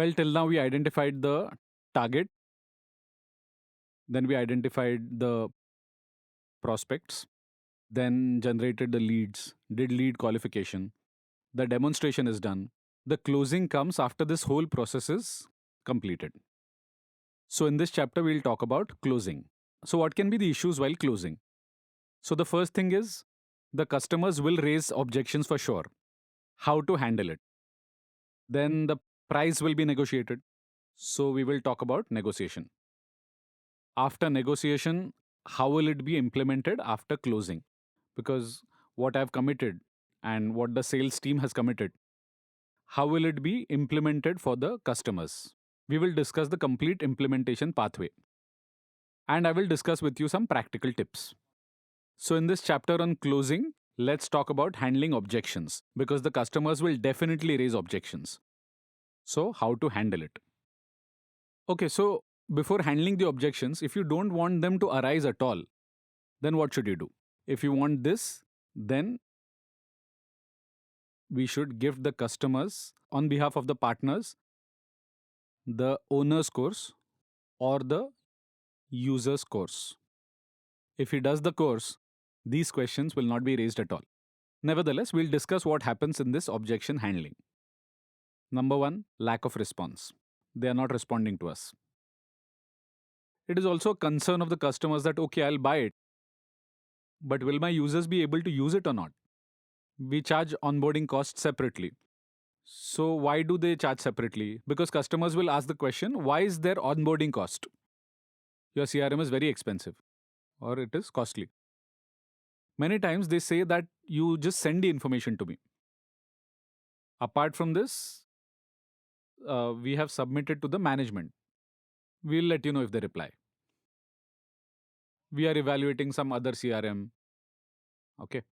Well, till now we identified the target, then we identified the prospects, then generated the leads, did lead qualification. The demonstration is done. The closing comes after this whole process is completed. So, in this chapter, we'll talk about closing. So, what can be the issues while closing? So, the first thing is the customers will raise objections for sure. How to handle it? Then the price will be negotiated. So, we will talk about negotiation. After negotiation, how will it be implemented after closing? Because what I've committed and what the sales team has committed, how will it be implemented for the customers? We will discuss the complete implementation pathway. And I will discuss with you some practical tips. So, in this chapter on closing, let's talk about handling objections because the customers will definitely raise objections. So, how to handle it? Okay, so before handling the objections, if you don't want them to arise at all, then what should you do? If you want this, then we should give the customers, on behalf of the partners, the owner's course or the user's course. If he does the course, these questions will not be raised at all. Nevertheless, we'll discuss what happens in this objection handling. Number one, lack of response. They are not responding to us. It is also a concern of the customers that, okay, I'll buy it, but will my users be able to use it or not? We charge onboarding costs separately. So, why do they charge separately? Because customers will ask the question, why is there onboarding cost? Your CRM is very expensive or it is costly. Many times they say that you just send the information to me. Apart from this, we have submitted to the management. We'll let you know if they reply. We are evaluating some other CRM. Okay.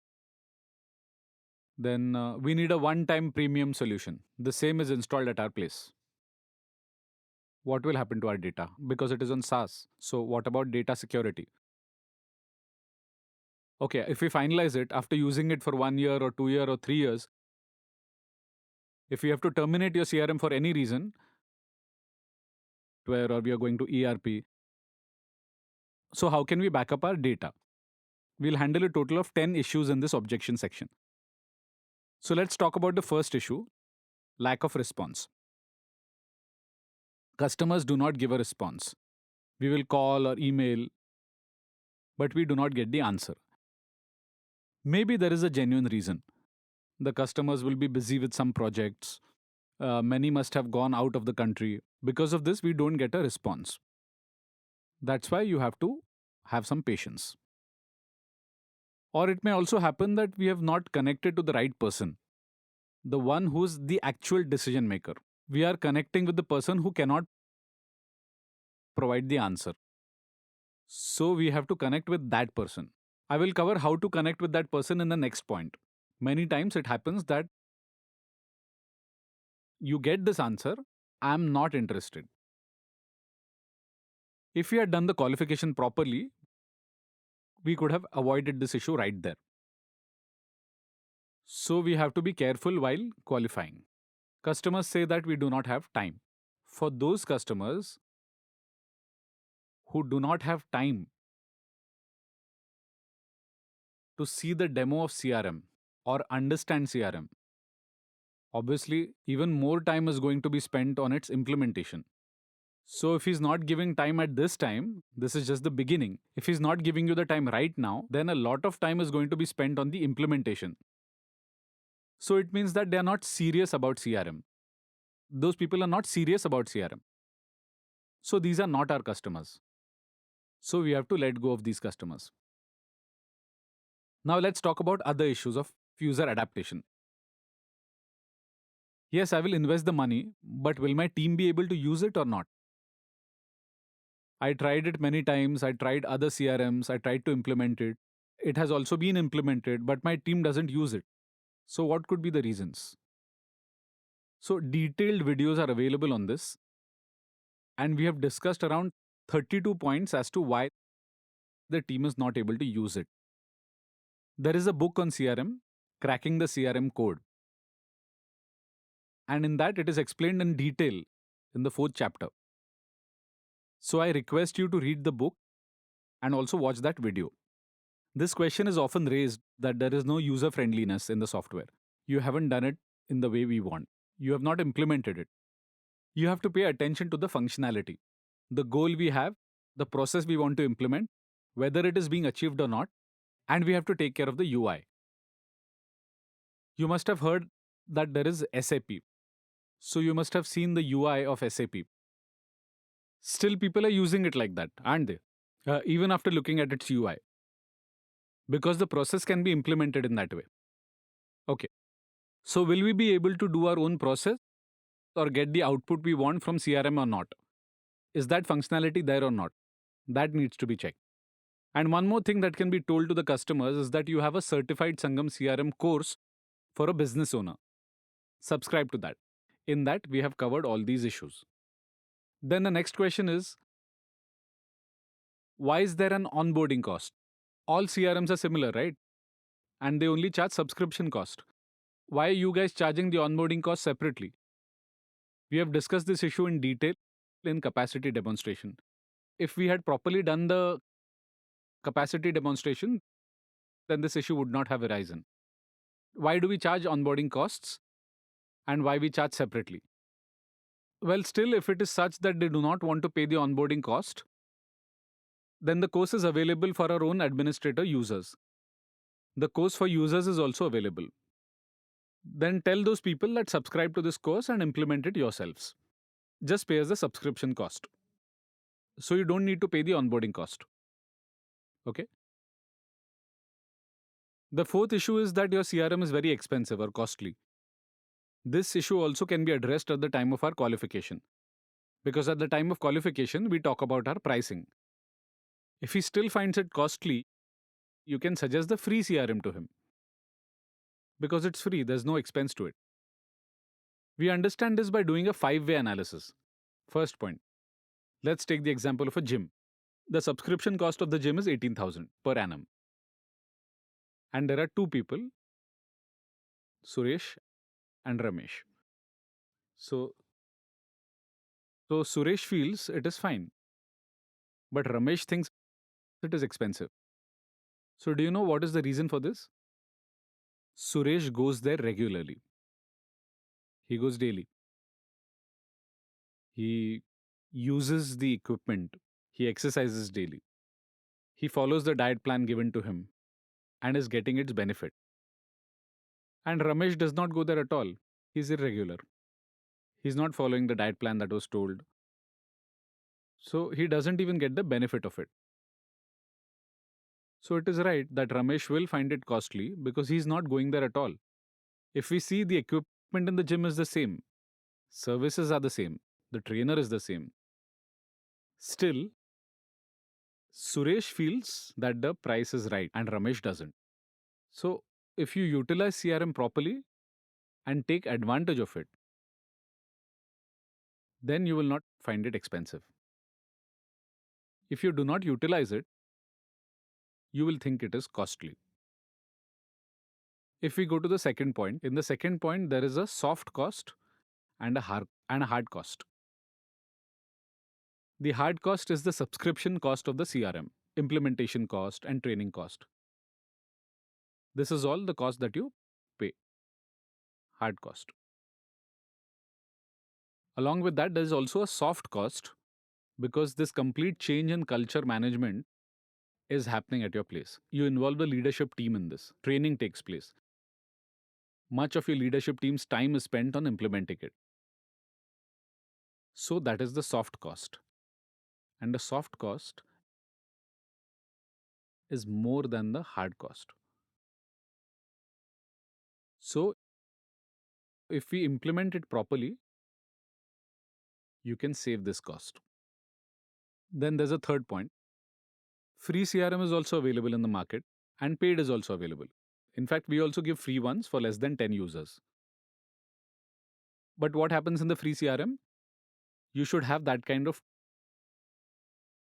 Then we need a one-time premium solution. The same is installed at our place. What will happen to our data? Because it is on SaaS. So what about data security? Okay, if we finalize it after using it for 1 year or 2 year or 3 years, if we have to terminate your CRM for any reason, where or we are going to ERP, so how can we back up our data? We'll handle a total of 10 issues in this objection section. So let's talk about the first issue, lack of response. Customers do not give a response. We will call or email, but we do not get the answer. Maybe there is a genuine reason. The customers will be busy with some projects. Many must have gone out of the country. Because of this, we don't get a response. That's why you have to have some patience. Or it may also happen that we have not connected to the right person, the one who's the actual decision maker. We are connecting with the person who cannot provide the answer. So we have to connect with that person. I will cover how to connect with that person in the next point. Many times it happens that you get this answer, I'm not interested. If we had done the qualification properly, we could have avoided this issue right there. So we have to be careful while qualifying. Customers say that we do not have time. For those customers who do not have time to see the demo of CRM or understand CRM, obviously, even more time is going to be spent on its implementation. So, if he's not giving time at this time, this is just the beginning. If he's not giving you the time right now, then a lot of time is going to be spent on the implementation. So, it means that they are not serious about CRM. Those people are not serious about CRM. So, these are not our customers. So, we have to let go of these customers. Now, let's talk about other issues of user adaptation. Yes, I will invest the money, but will my team be able to use it or not? I tried it many times. I tried other CRMs. I tried to implement it. It has also been implemented, but my team doesn't use it. So, what could be the reasons? So, detailed videos are available on this. And we have discussed around 32 points as to why the team is not able to use it. There is a book on CRM, Cracking the CRM Code. And in that, it is explained in detail in the fourth chapter. So I request you to read the book and also watch that video. This question is often raised that there is no user friendliness in the software. You haven't done it in the way we want. You have not implemented it. You have to pay attention to the functionality, the goal we have, the process we want to implement, whether it is being achieved or not, and we have to take care of the UI. You must have heard that there is SAP. So you must have seen the UI of SAP. Still, people are using it like that, aren't they? Even after looking at its UI, because the process can be implemented in that way. Okay. So, will we be able to do our own process or get the output we want from CRM or not? Is that functionality there or not? That needs to be checked. And one more thing that can be told to the customers is that you have a certified Sangam CRM course for a business owner. Subscribe to that. In that, we have covered all these issues. Then the next question is, why is there an onboarding cost? All CRMs are similar, right? And they only charge subscription cost. Why are you guys charging the onboarding cost separately? We have discussed this issue in detail in capacity demonstration. If we had properly done the capacity demonstration, then this issue would not have arisen. Why do we charge onboarding costs and why we charge separately? Well, still, if it is such that they do not want to pay the onboarding cost, then the course is available for our own administrator users. The course for users is also available. Then tell those people that subscribe to this course and implement it yourselves. Just pay us the subscription cost. So you don't need to pay the onboarding cost. Okay. The fourth issue is that your CRM is very expensive or costly. This issue also can be addressed at the time of our qualification. Because at the time of qualification, we talk about our pricing. If he still finds it costly, you can suggest the free CRM to him. Because it's free, there's no expense to it. We understand this by doing a 5-way analysis. First point, let's take the example of a gym. The subscription cost of the gym is 18,000 per annum. And there are two people, Suresh and Ramesh. So, so Suresh feels it is fine, but Ramesh thinks it is expensive. So do you know what is the reason for this? Suresh goes there regularly. He goes daily. He uses the equipment. He exercises daily. He follows the diet plan given to him and is getting its benefit. And Ramesh does not go there at all. He's irregular. He's not following the diet plan that was told. So he doesn't even get the benefit of it. So it is right that Ramesh will find it costly because he's not going there at all. If we see, the equipment in the gym is the same, services are the same, the trainer is the same. Still, Suresh feels that the price is right and Ramesh doesn't. So if you utilize CRM properly and take advantage of it, then you will not find it expensive. If you do not utilize it, you will think it is costly. If we go to the second point, in the second point, there is a soft cost and a hard cost. The hard cost is the subscription cost of the CRM, implementation cost, and training cost. This is all the cost that you pay, hard cost. Along with that, there is also a soft cost because this complete change in culture management is happening at your place. You involve the leadership team in this, training takes place. Much of your leadership team's time is spent on implementing it. So, that is the soft cost. And the soft cost is more than the hard cost. So, if we implement it properly, you can save this cost. Then there's a third point. Free CRM is also available in the market and paid is also available. In fact, we also give free ones for less than 10 users. But what happens in the free CRM? You should have that kind of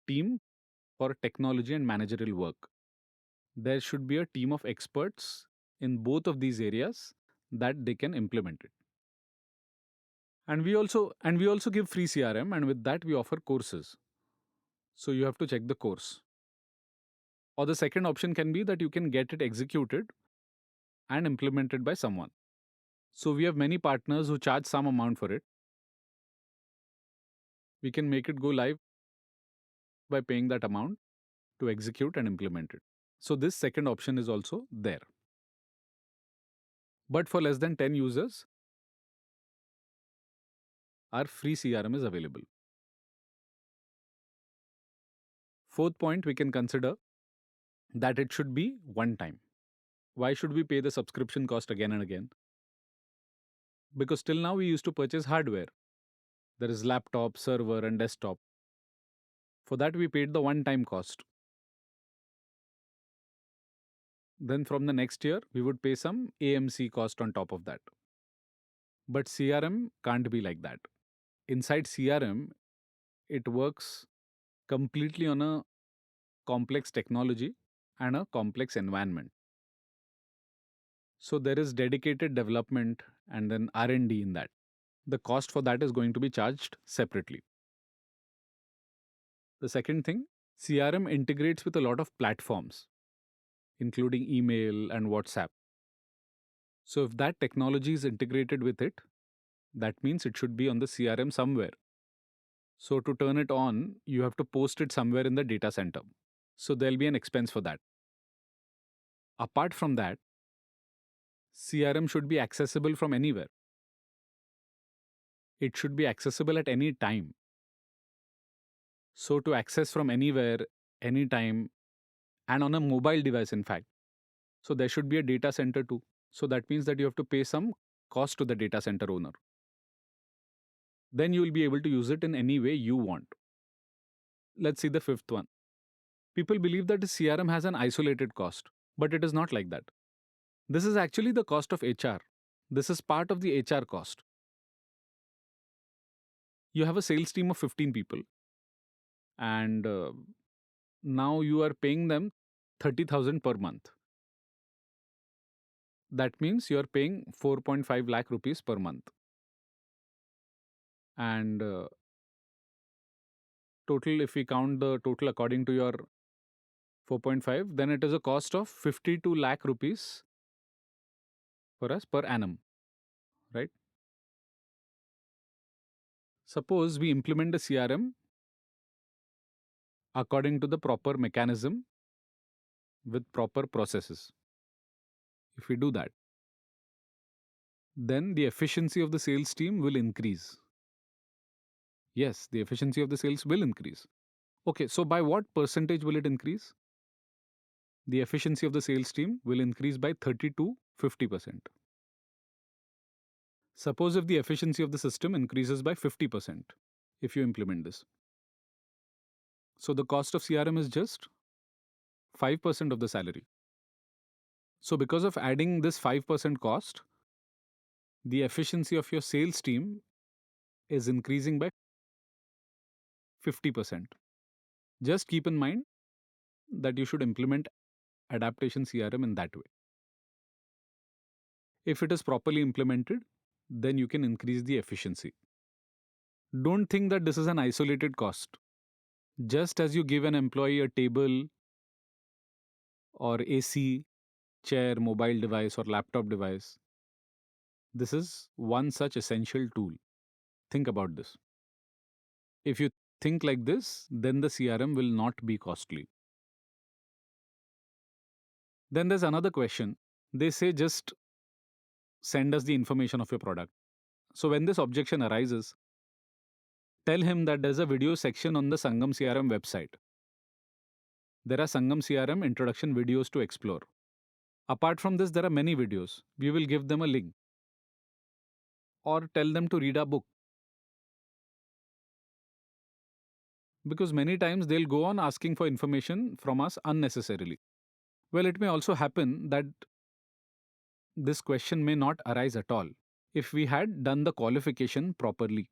team for technology and managerial work. There should be a team of experts in both of these areas that they can implement it. And we also give free CRM, and with that we offer courses. So you have to check the course. Or the second option can be that you can get it executed and implemented by someone. So we have many partners who charge some amount for it. We can make it go live by paying that amount to execute and implement it. So this second option is also there. But for less than 10 users, our free CRM is available. Fourth point, we can consider that it should be one time. Why should we pay the subscription cost again and again? Because till now we used to purchase hardware. There is laptop, server, and desktop. For that, we paid the one time cost. Then from the next year, we would pay some AMC cost on top of that. But CRM can't be like that. Inside CRM, it works completely on a complex technology and a complex environment. So there is dedicated development and then R&D in that. The cost for that is going to be charged separately. The second thing, CRM integrates with a lot of platforms, including email and WhatsApp. So if that technology is integrated with it, that means it should be on the CRM somewhere. So to turn it on, you have to post it somewhere in the data center. So there'll be an expense for that. Apart from that, CRM should be accessible from anywhere. It should be accessible at any time. So to access from anywhere, anytime, and on a mobile device, in fact. So there should be a data center too. So that means that you have to pay some cost to the data center owner. Then you will be able to use it in any way you want. Let's see the fifth one. People believe that the CRM has an isolated cost, but it is not like that. This is actually the cost of HR. This is part of the HR cost. You have a sales team of 15 people, and now you are paying them 30,000 per month. That means you are paying 4.5 lakh rupees per month. And total, if we count the total according to your 4.5, then it is a cost of 52 lakh rupees for us per annum, right? Suppose we implement the CRM according to the proper mechanism with proper processes. If we do that, then the efficiency of the sales team will increase. Yes, the efficiency of the sales will increase. Okay, so by what percentage will it increase? The efficiency of the sales team will increase by 30 to 50%. Suppose if the efficiency of the system increases by 50% if you implement this. So the cost of CRM is just 5% of the salary. So because of adding this 5% cost, the efficiency of your sales team is increasing by 50%. Just keep in mind that you should implement adaptation CRM in that way. If it is properly implemented, then you can increase the efficiency. Don't think that this is an isolated cost. Just as you give an employee a table or AC, chair, mobile device, or laptop device, this is one such essential tool. Think about this. If you think like this, then the CRM will not be costly. Then there's another question. They say just send us the information of your product. So when this objection arises, tell him that there's a video section on the Sangam CRM website. There are Sangam CRM introduction videos to explore. Apart from this, there are many videos. We will give them a link. Or tell them to read our book. Because many times they'll go on asking for information from us unnecessarily. Well, it may also happen that this question may not arise at all if we had done the qualification properly.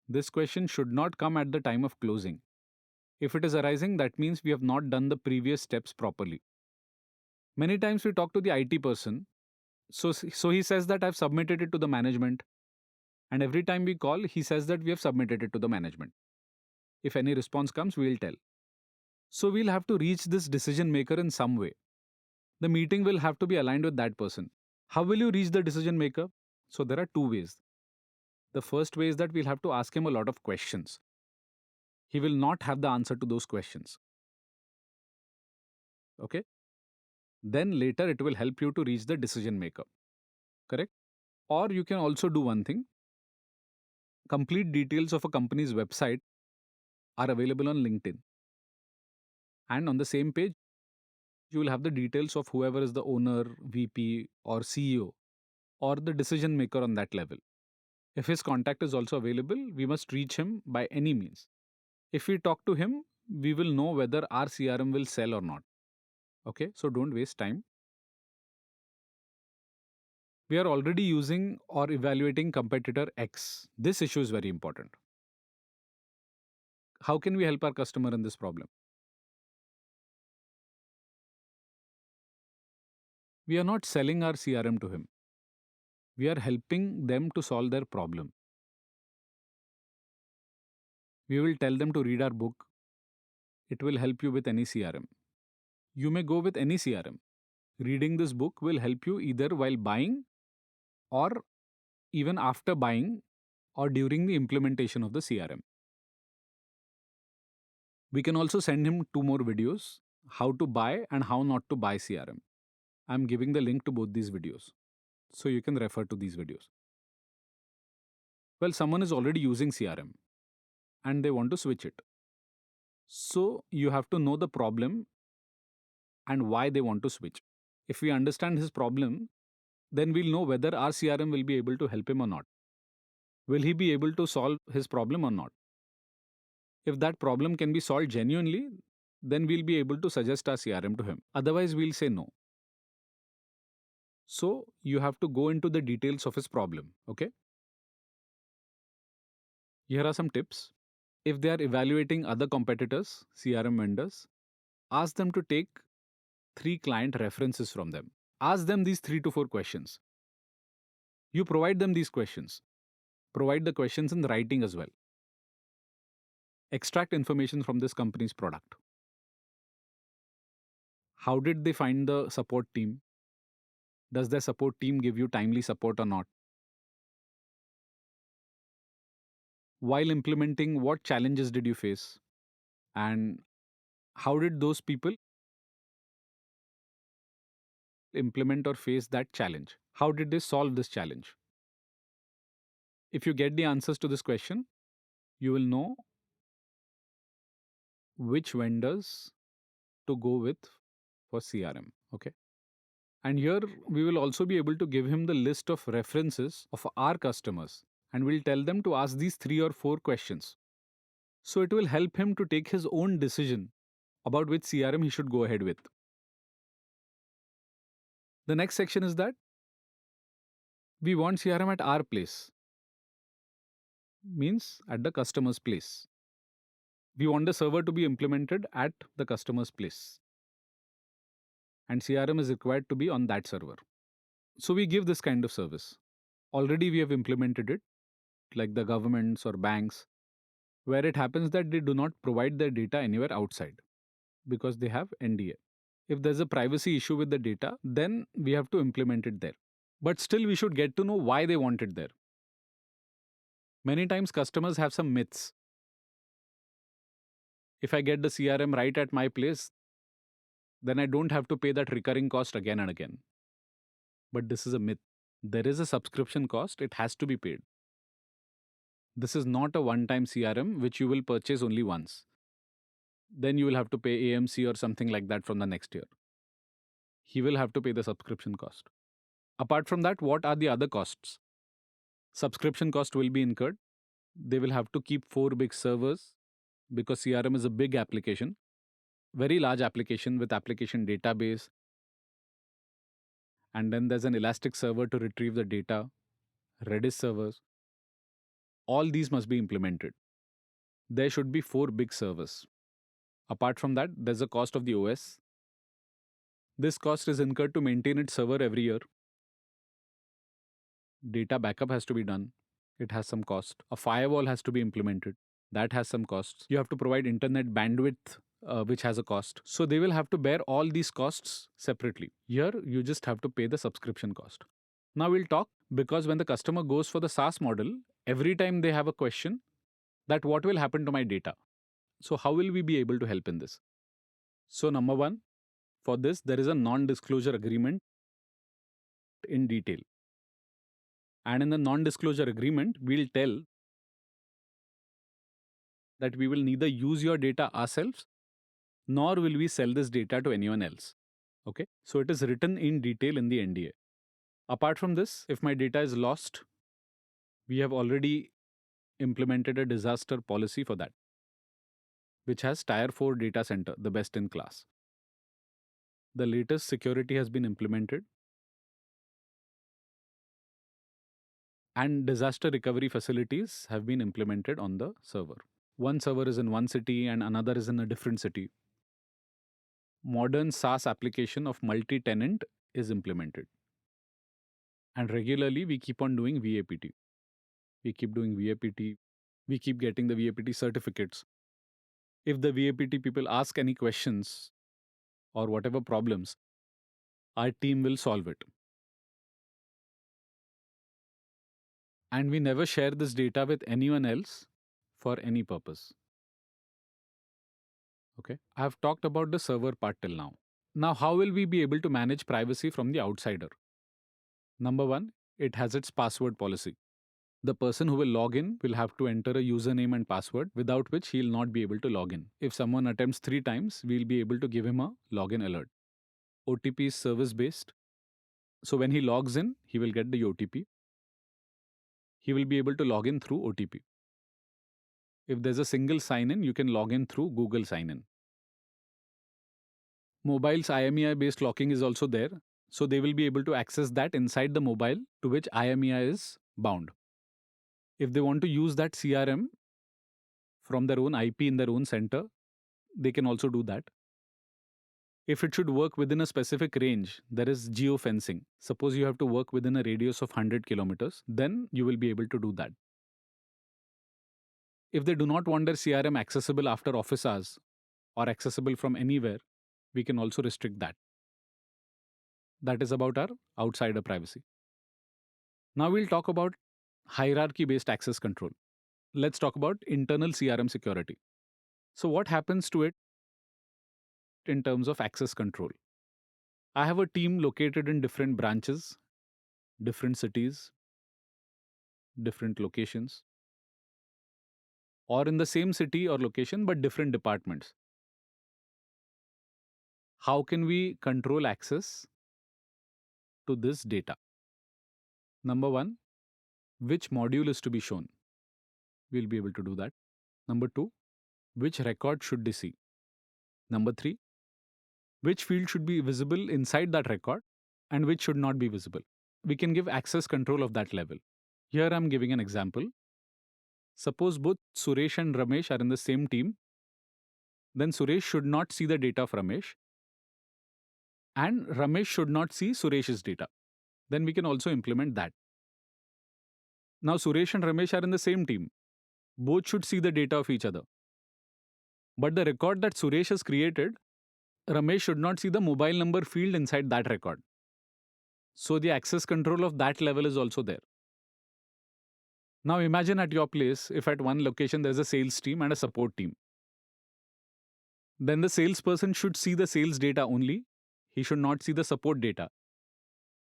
This question should not come at the time of closing. If it is arising, that means we have not done the previous steps properly. Many times we talk to the IT person. So he says that I've submitted it to the management. And every time we call, he says that we have submitted it to the management. If any response comes, we'll tell. So we'll have to reach this decision maker in some way. The meeting will have to be aligned with that person. How will you reach the decision maker? So there are two ways. The first way is that we'll have to ask him a lot of questions. He will not have the answer to those questions. Okay? Then later it will help you to reach the decision maker. Correct? Or you can also do one thing. Complete details of a company's website are available on LinkedIn. And on the same page, you will have the details of whoever is the owner, VP, or CEO, or the decision maker on that level. If his contact is also available, we must reach him by any means. If we talk to him, we will know whether our CRM will sell or not. Okay, so don't waste time. We are already using or evaluating competitor X. This issue is very important. How can we help our customer in this problem? We are not selling our CRM to him. We are helping them to solve their problem. We will tell them to read our book. It will help you with any CRM. You may go with any CRM. Reading this book will help you either while buying or even after buying or during the implementation of the CRM. We can also send him 2 more videos, how to buy and how not to buy CRM. I'm giving the link to both these videos, so you can refer to these videos. Well, someone is already using CRM and they want to switch it. So you have to know the problem and why they want to switch. If we understand his problem, then we'll know whether our CRM will be able to help him or not. Will he be able to solve his problem or not? If that problem can be solved genuinely, then we'll be able to suggest our CRM to him. Otherwise, we'll say no. So you have to go into the details of his problem. Okay. Here are some tips. If they are evaluating other competitors, CRM vendors, ask them to take 3 client references from them. Ask them these 3 to 4 questions. You provide them these questions. Provide the questions in writing as well. Extract information from this company's product. How did they find the support team? Does their support team give you timely support or not? While implementing, what challenges did you face? And how did those people implement or face that challenge? How did they solve this challenge? If you get the answers to this question, you will know which vendors to go with for CRM. Okay. And here we will also be able to give him the list of references of our customers and we'll tell them to ask these 3 or 4 questions. So it will help him to take his own decision about which CRM he should go ahead with. The next section is that we want CRM at our place, means at the customer's place. We want the server to be implemented at the customer's place. And CRM is required to be on that server. So we give this kind of service. Already we have implemented it, like the governments or banks, where it happens that they do not provide their data anywhere outside because they have NDA. If there's a privacy issue with the data, then we have to implement it there. But still, we should get to know why they want it there. Many times, customers have some myths. If I get the CRM right at my place, then I don't have to pay that recurring cost again and again. But this is a myth. There is a subscription cost, it has to be paid. This is not a one time CRM which you will purchase only once. Then you will have to pay AMC or something like that from the next year. He will have to pay the subscription cost. Apart from that, what are the other costs? Subscription cost will be incurred. They will have to keep 4 big servers because CRM is a big application, very large application with application database. And then there's an Elastic server to retrieve the data, Redis servers. All these must be implemented. There should be 4 big servers. Apart from that, there's a cost of the OS. This cost is incurred to maintain its server every year. Data backup has to be done. It has some cost. A firewall has to be implemented. That has some costs. You have to provide internet bandwidth, which has a cost. So they will have to bear all these costs separately. Here, you just have to pay the subscription cost. Now we'll talk, because when the customer goes for the SaaS model, every time they have a question that what will happen to my data. So how will we be able to help in this? So number one, for this, there is a non-disclosure agreement in detail. And in the non-disclosure agreement, we'll tell that we will neither use your data ourselves, nor will we sell this data to anyone else. Okay. So it is written in detail in the NDA. Apart from this, if my data is lost, we have already implemented a disaster policy for that, which has Tier 4 data center, the best in class. The latest security has been implemented, and disaster recovery facilities have been implemented on the server. One server is in one city and another is in a different city. Modern SaaS application of multi-tenant is implemented. And regularly we keep on doing VAPT. We keep doing VAPT. We keep getting the VAPT certificates. If the VAPT people ask any questions or whatever problems, our team will solve it. And we never share this data with anyone else for any purpose. Okay. I have talked about the server part till now. Now, how will we be able to manage privacy from the outsider? Number one, it has its password policy. The person who will log in will have to enter a username and password, without which he'll not be able to log in. If someone attempts 3 times, we'll be able to give him a login alert. OTP is service based. So when he logs in, he will get the OTP. He will be able to log in through OTP. If there's a single sign in, you can log in through Google sign in. Mobile's IMEI based locking is also there. So they will be able to access that inside the mobile to which IMEI is bound. If they want to use that CRM from their own IP in their own center, they can also do that. If it should work within a specific range, there is geofencing. Suppose you have to work within a radius of 100 kilometers, then you will be able to do that. If they do not want their CRM accessible after office hours or accessible from anywhere, we can also restrict that. That is about our outsider privacy. Now we'll talk about hierarchy-based access control. Let's talk about internal CRM security. So what happens to it in terms of access control? I have a team located in different branches, different cities, different locations, or in the same city or location but different departments. How can we control access to this data? Number one, which module is to be shown? We'll be able to do that. Number two, which record should they see? Number three, which field should be visible inside that record and which should not be visible? We can give access control of that level. Here I'm giving an example. Suppose both Suresh and Ramesh are in the same team, then Suresh should not see the data of Ramesh and Ramesh should not see Suresh's data. Then we can also implement that. Now Suresh and Ramesh are in the same team. Both should see the data of each other. But the record that Suresh has created, Ramesh should not see the mobile number field inside that record. So the access control of that level is also there. Now imagine at your place, if at one location there's a sales team and a support team. Then the salesperson should see the sales data only. He should not see the support data.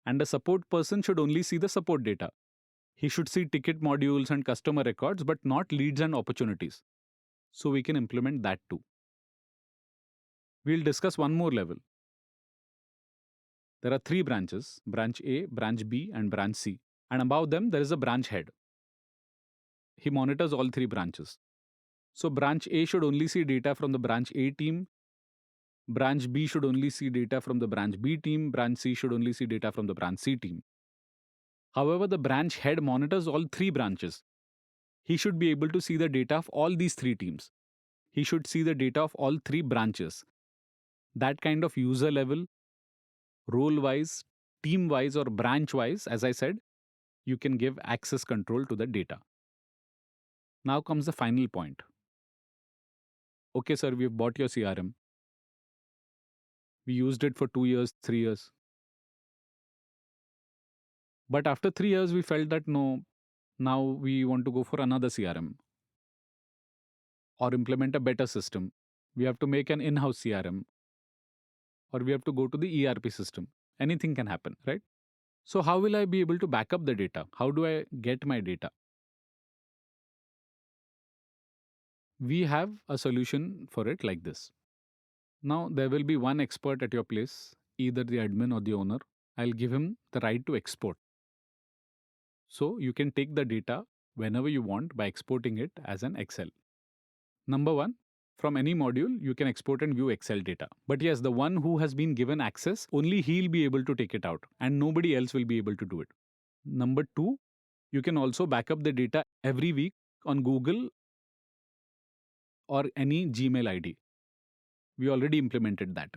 And the support person should only see the support data. He should see ticket modules and customer records, but not leads and opportunities. So we can implement that too. We'll discuss one more level. There are 3 branches, branch A, branch B, and branch C. And above them, there is a branch head. He monitors all 3 branches. So branch A should only see data from the branch A team. Branch B should only see data from the branch B team. Branch C should only see data from the branch C team. However, the branch head monitors all 3 branches. He should be able to see the data of all these 3 teams. He should see the data of all 3 branches. That kind of user level, role wise, team wise, or branch wise, as I said, you can give access control to the data. Now comes the final point. Okay, sir, we've bought your CRM. We used it for 2 years, 3 years. But after 3 years, we felt that no, now we want to go for another CRM or implement a better system. We have to make an in house CRM or we have to go to the ERP system. Anything can happen, right? So, how will I be able to back up the data? How do I get my data? We have a solution for it like this. Now, there will be one expert at your place, either the admin or the owner. I'll give him the right to export. So, you can take the data whenever you want by exporting it as an Excel. Number one, from any module, you can export and view Excel data. But yes, the one who has been given access, only he'll be able to take it out and nobody else will be able to do it. Number two, you can also back up the data every week on Google or any Gmail ID. We already implemented that.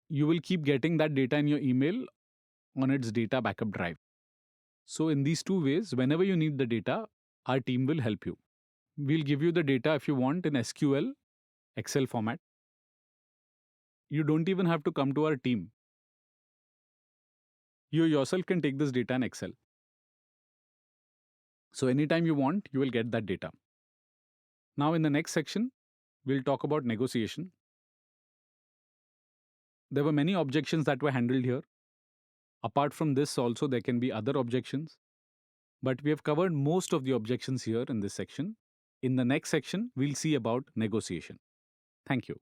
You will keep getting that data in your email on its data backup drive. So, in these two ways, whenever you need the data, our team will help you. We'll give you the data if you want in SQL, Excel format. You don't even have to come to our team. You yourself can take this data in Excel. So, anytime you want, you will get that data. Now, in the next section, we'll talk about negotiation. There were many objections that were handled here. Apart from this, also, there can be other objections. But we have covered most of the objections here in this section. In the next section, we'll see about negotiation. Thank you.